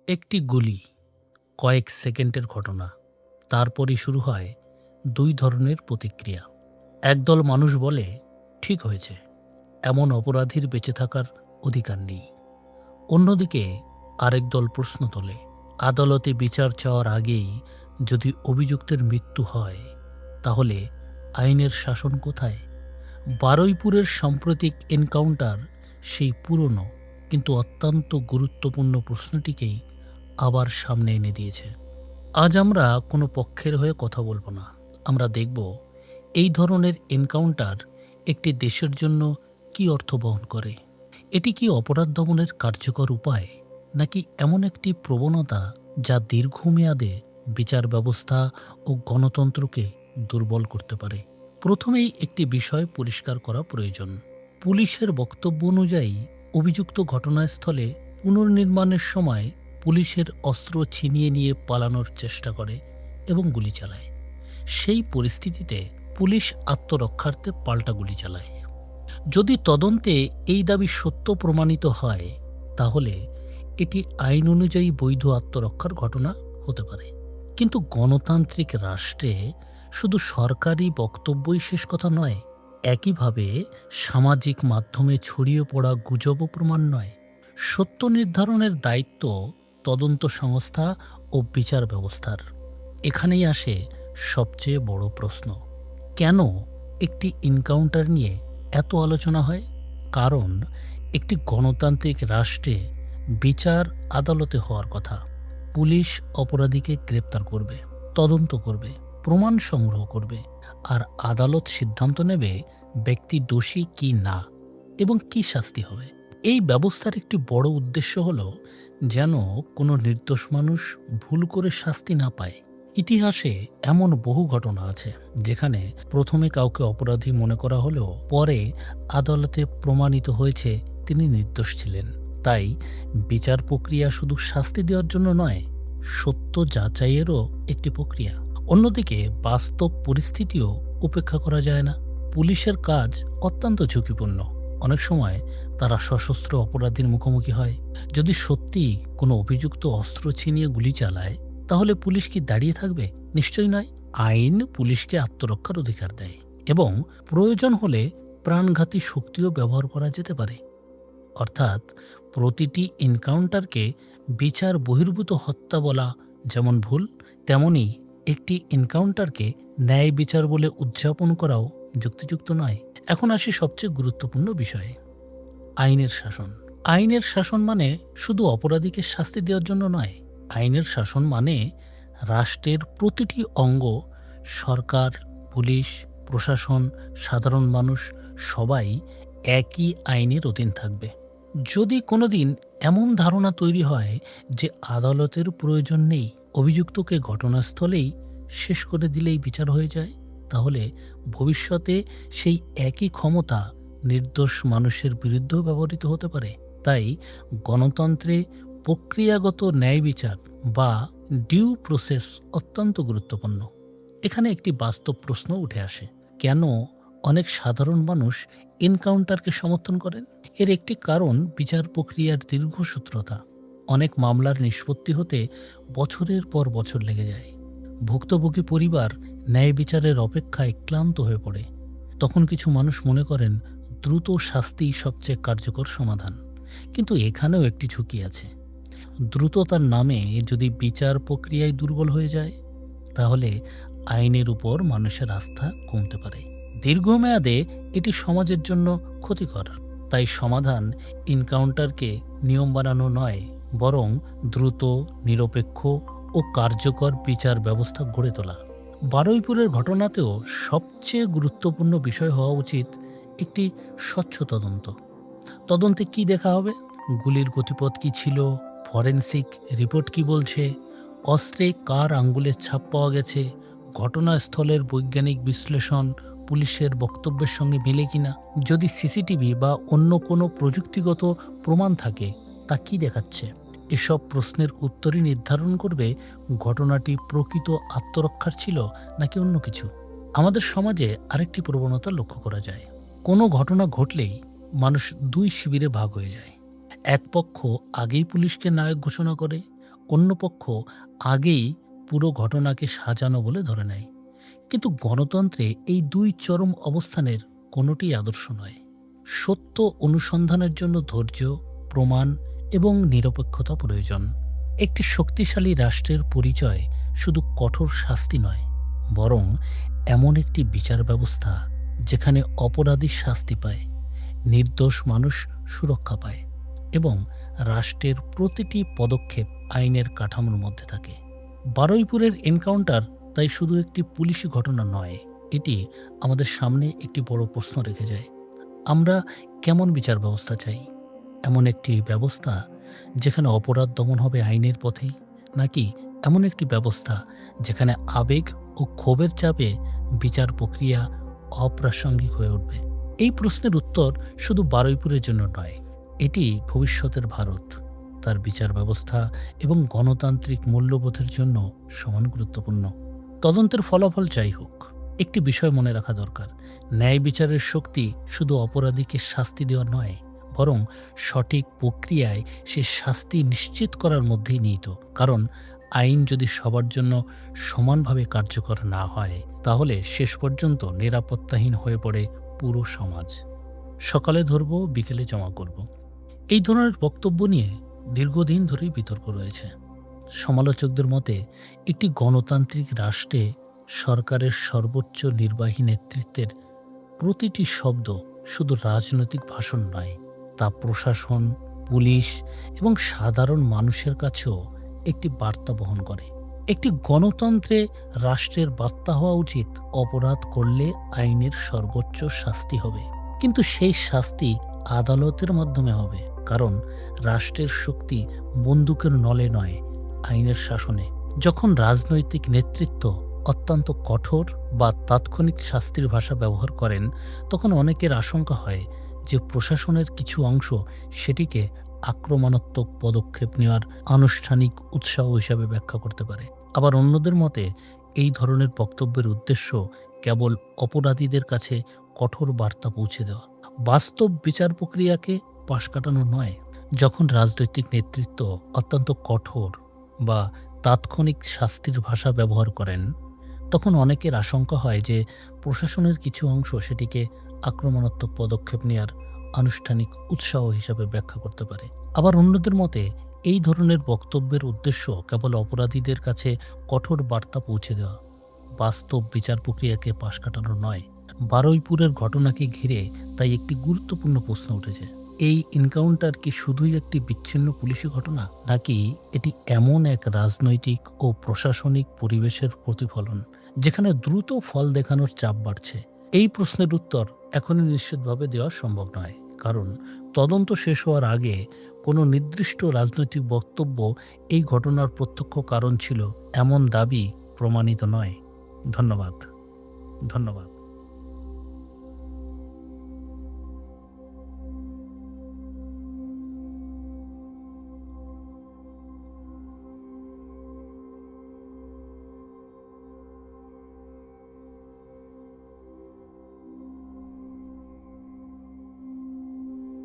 একটি গুলি, কয়েক সেকেন্ডের ঘটনা। তারপরই শুরু হয় দুই ধরনের প্রতিক্রিয়া। একদল মানুষ বলে, ঠিক হয়েছে, এমন অপরাধীর বেঁচে থাকার অধিকার নেই। অন্যদিকে আরেক দল প্রশ্ন তোলে, আদালতে বিচার চাওয়ার আগেই যদি অভিযুক্তের মৃত্যু হয়, তাহলে আইনের শাসন কোথায়? বারুইপুরের সাম্প্রতিক এনকাউন্টার সেই পুরনো কিন্তু অত্যন্ত গুরুত্বপূর্ণ প্রশ্নটিকেই আবার সামনে এনে দিয়েছে। আজ আমরা কোনো পক্ষের হয়ে কথা বলবো না। আমরা দেখব এই ধরনের এনকাউন্টার একটি দেশের জন্য কি অর্থ বহন করে। এটি কি অপরাধ দমনের কার্যকর উপায়, নাকি এমন একটি প্রবণতা যা দীর্ঘমেয়াদে বিচার ব্যবস্থা ও গণতন্ত্রকে দুর্বল করতে পারে? প্রথমেই একটি বিষয় পরিষ্কার করা প্রয়োজন। পুলিশের বক্তব্য অনুযায়ী অভিযুক্ত ঘটনাস্থলে পুনর্নির্মাণের সময় পুলিশের অস্ত্র ছিনিয়ে নিয়ে পালানোর চেষ্টা করে এবং গুলি চালায়। সেই পরিস্থিতিতে পুলিশ আত্মরক্ষার্থে পাল্টা গুলি চালায়। যদি তদন্তে এই দাবি সত্য প্রমাণিত হয়, তাহলে এটি আইন অনুযায়ী বৈধ আত্মরক্ষার ঘটনা হতে পারে। কিন্তু গণতান্ত্রিক রাষ্ট্রে শুধু সরকারি বক্তব্যই শেষ কথা নয়, একইভাবে সামাজিক মাধ্যমে ছড়িয়ে পড়া গুজবও প্রমাণ নয়। সত্য নির্ধারণের দায়িত্ব তদন্ত সংস্থা ও বিচার ব্যবস্থার। এখানেই আসে সবচেয়ে বড় প্রশ্ন, কেন একটি এনকাউন্টার নিয়ে এত আলোচনা হয়? কারণ একটি গণতান্ত্রিক রাষ্ট্রে বিচার আদালতে হওয়ার কথা। পুলিশ অপরাধীকে গ্রেপ্তার করবে, তদন্ত করবে, প্রমাণ সংগ্রহ করবে, আর আদালত সিদ্ধান্ত নেবে ব্যক্তি দোষী কি না এবং কি শাস্তি হবে। এই ব্যবস্থার একটি বড় উদ্দেশ্য হল যেন কোনো নির্দোষ মানুষ ভুল করে শাস্তি না পায়। ইতিহাসে এমন বহু ঘটনা আছে যেখানে প্রথমে কাউকে অপরাধী মনে করা হলেও পরে আদালতে প্রমাণিত হয়েছে তিনি নির্দোষ ছিলেন। তাই বিচার প্রক্রিয়া শুধু শাস্তি দেওয়ার জন্য নয়, সত্য যাচাইয়েরও একটি প্রক্রিয়া। অন্যদিকে বাস্তব পরিস্থিতিও উপেক্ষা করা যায় না। পুলিশের কাজ অত্যন্ত ঝুঁকিপূর্ণ। অনেক সময় তারা সশস্ত্র অপরাধীর মুখোমুখি হয়। যদি সত্যি কোনো অভিযুক্ত অস্ত্র ছিনিয়ে গুলি চালায়, তাহলে পুলিশ কি দাঁড়িয়ে থাকবে? নিশ্চয়ই নয়। আইন পুলিশকে আত্মরক্ষার অধিকার দেয় এবং প্রয়োজন হলে প্রাণঘাতী শক্তিও ব্যবহার করা যেতে পারে। অর্থাৎ প্রতিটি এনকাউন্টারকে বিচার বহির্ভূত হত্যা বলা যেমন ভুল, তেমনি একটি এনকাউন্টারকে ন্যায় বিচার বলে উদযাপন করাও যুক্তিযুক্ত নয়। এখন আসি সবচেয়ে গুরুত্বপূর্ণ বিষয়ে, আইনের শাসন। আইনের শাসন মানে শুধু অপরাধীকে শাস্তি দেওয়ার জন্য নয়। আইনের শাসন মানে রাষ্ট্রের প্রতিটি অঙ্গ, সরকার, পুলিশ, প্রশাসন, সাধারণ মানুষ সবাই একই আইনের অধীন থাকবে। যদি কোনোদিন এমন ধারণা তৈরি হয় যে আদালতের প্রয়োজন নেই, অভিযুক্তকে ঘটনাস্থলেই শেষ করে দিলেই বিচার হয়ে যায়, তাহলে ভবিষ্যতে সেই একই ক্ষমতা নির্দোষ মানুষের বিরুদ্ধেও ব্যবহৃত হতে পারে। তাই গণতন্ত্রে প্রক্রিয়াগত ন্যায় বিচার বা ডিউ প্রসেস অত্যন্ত গুরুত্বপূর্ণ। এখানে একটি বাস্তব প্রশ্ন উঠে আসে, কেন অনেক সাধারণ মানুষ এনকাউন্টারকে সমর্থন করেন? এর একটি কারণ বিচার প্রক্রিয়ার দীর্ঘসূত্রতা। অনেক মামলার নিষ্পত্তি হতে বছরের পর বছর লেগে যায়। ভুক্তভোগী পরিবার ন্যায় বিচারের অপেক্ষায় ক্লান্ত হয়ে পড়ে। তখন কিছু মানুষ মনে করেন দ্রুত শাস্তি সবচেয়ে কার্যকর সমাধান। কিন্তু এখানেও একটি ঝুঁকি আছে। দ্রুততার নামে যদি বিচার প্রক্রিয়ায় দুর্বল হয়ে যায়, তাহলে আইনের উপর মানুষের আস্থা কমতে পারে। দীর্ঘমেয়াদে এটি সমাজের জন্য ক্ষতিকর। তাই সমাধান এনকাউন্টারকে নিয়ম বানানো নয়, বরং দ্রুত, নিরপেক্ষ ও কার্যকর বিচার ব্যবস্থা গড়ে তোলা। বারুইপুরের ঘটনাতেও সবচেয়ে গুরুত্বপূর্ণ বিষয় হওয়া উচিত একটি স্বচ্ছ তদন্ত। তদন্তে কি দেখা হবে? গুলির গতিপথ কি ছিল, ফরেনসিক রিপোর্ট কি বলছে, অস্ত্রে কার আঙ্গুলের ছাপ পাওয়া গেছে, ঘটনাস্থলের বৈজ্ঞানিক বিশ্লেষণ পুলিশের বক্তব্যের সঙ্গে মেলে কিনা, যদি সিসিটিভি বা অন্য কোনো প্রযুক্তিগত প্রমাণ থাকে তা কি দেখাচ্ছে। এসব প্রশ্নের উত্তরই নির্ধারণ করবে ঘটনাটি প্রকৃত আত্মরক্ষার ছিল নাকি অন্য কিছু। আমাদের সমাজে আরেকটি প্রবণতা লক্ষ্য করা যায়। কোনো ঘটনা ঘটলেই মানুষ দুই শিবিরে ভাগ হয়ে যায়। এক পক্ষ আগেই পুলিশকে নায়ক ঘোষণা করে, অন্য পক্ষ আগেই পুরো ঘটনাকে সাজানো বলে ধরে নেয়। কিন্তু গণতন্ত্রে এই দুই চরম অবস্থানের কোনোটিই আদর্শ নয়। সত্য অনুসন্ধানের জন্য ধৈর্য, প্রমাণ এবং নিরপেক্ষতা প্রয়োজন। একটি শক্তিশালী রাষ্ট্রের পরিচয় শুধু কঠোর শাস্তি নয়, বরং এমন একটি বিচার ব্যবস্থা যেখানে অপরাধী শাস্তি পায়, নির্দোষ মানুষ সুরক্ষা পায় এবং রাষ্ট্রের প্রতিটি পদক্ষেপ আইনের কাঠামোর মধ্যে থাকে। বারুইপুরের এনকাউন্টার তাই শুধু একটি পুলিশি ঘটনা নয়, এটি আমাদের সামনে একটি বড় প্রশ্ন রেখে যায়। আমরা কেমন বিচার ব্যবস্থা চাই? এমন একটি ব্যবস্থা যেখানে অপরাধ দমন হবে আইনের পথে, নাকি এমন একটি ব্যবস্থা যেখানে আবেগ ও ক্ষোভের চাপে বিচার প্রক্রিয়া অপ্রাসঙ্গিক হয়ে উঠবে? এই প্রশ্নের উত্তর শুধু বারুইপুরের জন্য নয়, এটি ভবিষ্যতের ভারত, তার বিচার ব্যবস্থা এবং গণতান্ত্রিক মূল্যবোধের জন্য সমান গুরুত্বপূর্ণ। তদন্তের ফলাফল যাই হোক, একটি বিষয় মনে রাখা দরকার: ন্যায় বিচারের শক্তি শুধু অপরাধীকে শাস্তি দেওয়া নয়, বরং সঠিক প্রক্রিয়ায় সে শাস্তি নিশ্চিত করার মধ্যেই নিহিত। কারণ আইন যদি সবার জন্য সমানভাবে কার্যকর না হয়, তাহলে শেষ পর্যন্ত নিরাপত্তাহীন হয়ে পড়ে পুরো সমাজ। সকালে ধরব, বিকেলে জমা করব, এই ধরনের বক্তব্য নিয়ে দীর্ঘদিন ধরেই বিতর্ক রয়েছে। সমালোচকদের মতে একটি গণতান্ত্রিক রাষ্ট্রে সরকারের সর্বোচ্চ নির্বাহী নেতৃত্বের প্রতিটি শব্দ শুধু রাজনৈতিক ভাষণ নয়, তা প্রশাসন, পুলিশ এবং সাধারণ মানুষের কাছেও একটি বার্তা বহন করে। একটি গণতন্ত্রে রাষ্ট্রের বার্তা হওয়া উচিত: অপরাধ করলে আইনের সর্বোচ্চ শাস্তি হবে, কিন্তু সেই শাস্তি আদালতের মাধ্যমে হবে। কারণ রাষ্ট্রের শক্তি বন্দুকের নলে নয়, আইনের শাসনে। যখন রাজনৈতিক নেতৃত্ব অত্যন্ত কঠোর বা তাৎক্ষণিক শাস্তির ভাষা ব্যবহার করেন, তখন অনেকের আশঙ্কা হয় যে প্রশাসনের কিছু অংশ সেটিকে আক্রমণাত্মক পদক্ষেপ নেওয়ার আনুষ্ঠানিক উৎসাহ হিসাবে ব্যাখ্যা করতে পারে। আবার অন্যদের মতে এই ধরনের বক্তব্যের উদ্দেশ্য কেবল অপরাধীদের কাছে কঠোর বার্তা পৌঁছে দেওয়া, বাস্তব বিচার প্রক্রিয়াকে পাশ কাটানো নয়। যখন রাজনৈতিক নেতৃত্ব অত্যন্ত কঠোর বা তাৎক্ষণিক শাস্তির ভাষা ব্যবহার করেন, তখন অনেকের আশঙ্কা হয় যে প্রশাসনের কিছু অংশ সেটিকে আক্রমণাত্মক পদক্ষেপ নেওয়ার আনুষ্ঠানিক উৎসাহ হিসাবে ব্যাখ্যা করতে পারে। আবার অন্যদের মতে এই ধরনের বক্তব্যের উদ্দেশ্য কেবল অপরাধীদের কাছে কঠোর বার্তা পৌঁছে দেওয়া, বাস্তব বিচার প্রক্রিয়াকে পাশ কাটানো নয়। বারুইপুরের ঘটনাকে ঘিরে তাই একটি গুরুত্বপূর্ণ প্রশ্ন উঠেছে: এই এনকাউন্টার কি শুধুই একটি বিচ্ছিন্ন পুলিশি ঘটনা, নাকি এটি এমন এক রাজনৈতিক ও প্রশাসনিক পরিবেশের প্রতিফলন যেখানে দ্রুত ফল দেখানোর চাপ বাড়ছে? এই প্রশ্নের উত্তর এখনই নিশ্চিতভাবে দেওয়া সম্ভব নয়, কারণ তদন্ত শেষ হওয়ার আগে কোনো নির্দিষ্ট রাজনৈতিক বক্তব্য এই ঘটনার প্রত্যক্ষ কারণ ছিল এমন দাবি প্রমাণিত নয়। ধন্যবাদ।